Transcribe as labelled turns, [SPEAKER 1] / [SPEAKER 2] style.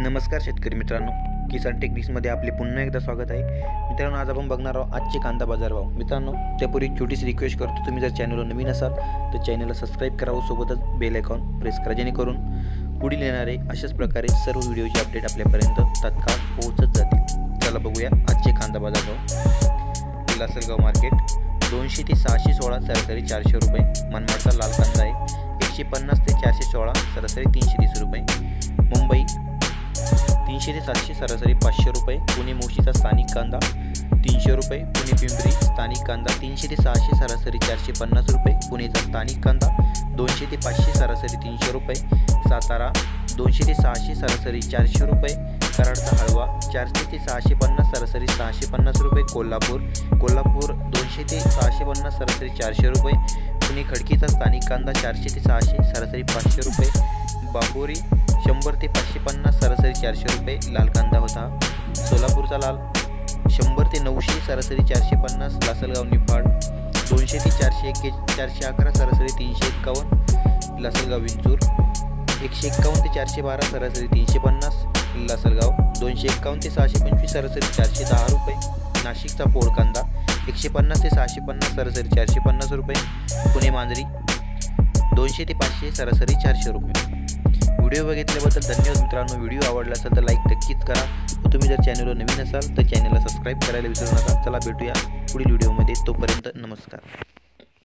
[SPEAKER 1] नमस्कार शेतकरी मित्रांनो, किसान टेक्निक्समध्ये आपले पुन्हा एकदा स्वागत आहे। मित्रांनो, आज आपण बघणार आहोत आजचे कांदा बाजार भाव। मित्रांनो, त्यापूर्वी छोटीशी रिक्वेस्ट करतो, तुम्ही जर चॅनलवर नवीन असाल तर चॅनलला सबस्क्राइब करा व सोबतच बेल आयकॉन प्रेस करा, जेणेकरून पुढील येणारे अशाच प्रकारे सर्व व्हिडिओचे अपडेट आपल्यापर्यंत तात्काळ पोहोचत जातील। चला बघूया आजचे कांदा बाजार भाव। लासलगाव मार्केट 200 ते 616, सरासरी 400 रुपये। मनमाडचा लाल कांदा आहे 150 ते 416, सरासरी 330 रुपये। मुंबई 300 ते 700, सरासरी 500 रुपये। पुणे मोशीचा स्थानिक कांदा 300 रुपये। पुणे पिंपरी स्थानिक कांदा 300 ते 600, सरासरी 450 रुपये। पुणेचा स्थानिक कांदा 200 ते 500, सरासरी 300 रुपये। सातारा 200 ते 600, सरासरी 400 रुपये। कराडचा हळवा 400 ते 650, सरासरी 650 रुपये। कोल्हापूर 200 ते 650, सरासरी 400 रुपये। पुणे खडकीचा स्थानिक कांदा 400 ते 600, सरासरी 500 रुपये। बांबोरी 100 ते 550, सरासरी 400 रुपये लाल कांदा होता। सोलापूरचा लाल 100 ते 900, सरासरी 450। लासलगाव निफाड 200 ते 411, सरासरी 351। लासलगाव विंचूर 151 ते 412, सरासरी 350। लासलगाव 251 ते 625, सरासरी 410 रुपये। नाशिकचा पोळ कांदा 150 ते 650, सरासरी 450 रुपये। पुणे मांजरी 200 ते 500, सरासरी 400 रुपये। व्हिडिओ बघितल्याबद्दल धन्यवाद मित्रांनो। व्हिडिओ आवडला असेल तर लाईक नक्कीच करा व तुम्ही जर चॅनलवर नवीन असाल तर चॅनलला सबस्क्राइब करायला विसरू नका। चला भेटूया पुढील व्हिडिओमध्ये, तोपर्यंत नमस्कार।